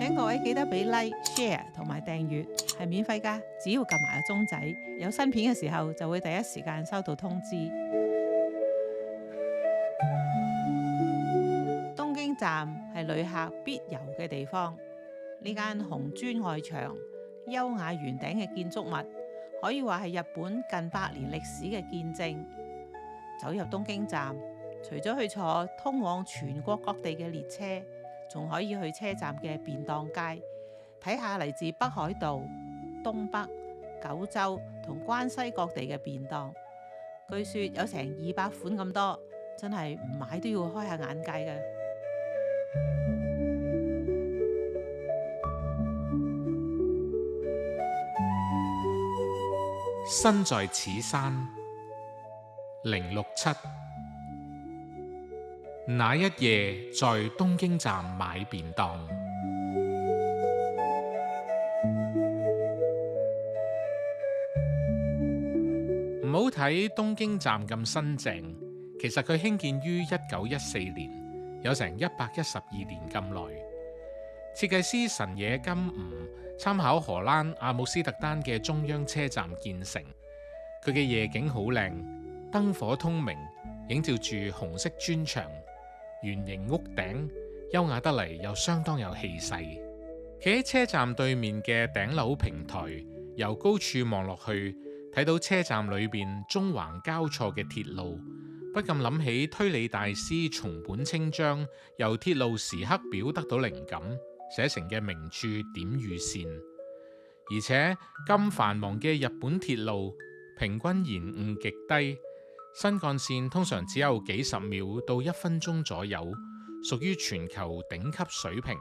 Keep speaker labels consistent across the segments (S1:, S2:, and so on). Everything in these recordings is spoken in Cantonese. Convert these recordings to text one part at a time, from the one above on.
S1: 請各位記得俾 like、share 同埋訂閱，係免費㗎，只要撳埋個鐘仔，有新片嘅時候就會第一時間收到通知。東京站係旅客必遊嘅地方，呢間紅磚外牆、優雅圓頂嘅建築物，可以話係日本近100年歷史嘅見證。走入東京站，除咗去坐通往全國各地嘅列車，仲可以去車站嘅便當街，睇下嚟自北海道、東北、九州同關西各地嘅便當。據說有成200款咁多，真係唔買都要開下眼界嘅。
S2: 身在此山067，那一夜在東京站買便當。唔好睇東京站咁新淨，其實佢興建於1914年，有成112年咁耐。設計師神野金吾參考荷蘭阿姆斯特丹嘅中央車站建成，佢嘅夜景好靚，燈火通明，映照住紅色磚牆、圓形屋頂，優雅得嚟又相當有氣勢。企喺車站對面嘅頂樓平台，由高處望落去，睇到車站裏邊縱橫交錯嘅鐵路，不禁諗起推理大師松本清張由鐵路時刻表得到靈感寫成嘅名著點與線。而且咁繁忙嘅日本鐵路平均延誤極低，新幹線通常只有幾十秒到1分鐘左右，屬於全球頂級水平，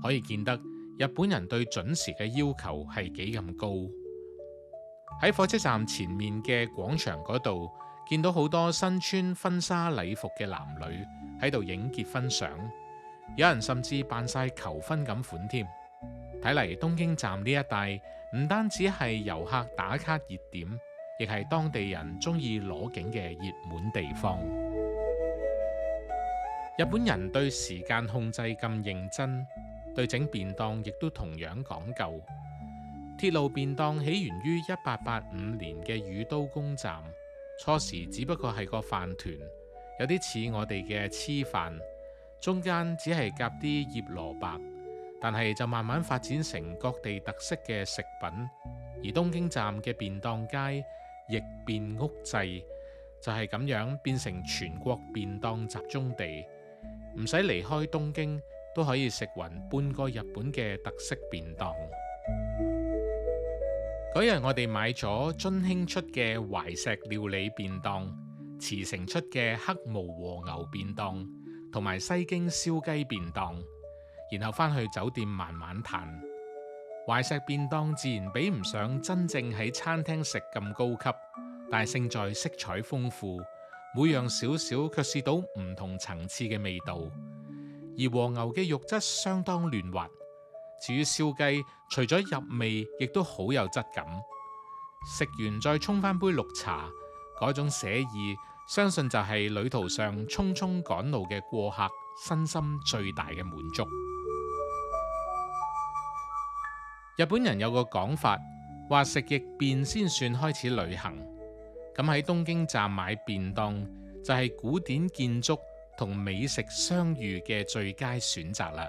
S2: 可以見得日本人對準時嘅要求係幾咁高。喺火車站前面嘅廣場嗰度，見到好多身穿婚紗禮服嘅男女喺度影結婚相，有人甚至扮晒求婚咁款添。睇嚟東京站呢一帶唔單止係遊客打卡熱點，亦係當地人中意攞景嘅熱門地方。日本人對時間控制咁認真，對整便當亦都同樣講究。鐵路便當起源於1885年嘅宇都宮站，初時只不過係個飯團，有啲似我哋嘅黐飯，中間只係夾啲醃蘿蔔，但係就慢慢發展成各地特色嘅食品。而東京站嘅便當街亦便屋制，就係咁樣變成全國便當集中地，唔使離開東京都可以食勻半個日本嘅特色便當。嗰日我哋買咗津輕出嘅懷石料理便當、茨城出嘅黑毛和牛便當同埋西京燒雞便當，然後返去酒店慢慢嘆。懷石便當自然比唔上真正喺餐廳食咁高級，但係勝在色彩豐富，每樣少少卻試到唔同層次嘅味道。而和牛嘅肉質相當嫩滑，至於燒雞，除咗入味，亦都好有質感。食完再沖返杯綠茶，嗰種寫意，相信就係旅途上匆匆趕路嘅過客身心最大嘅滿足。日本人有個講法，話食亦便先算開始旅行。咁喺東京站買便當，就係古典建築同美食相遇嘅最佳選擇啦。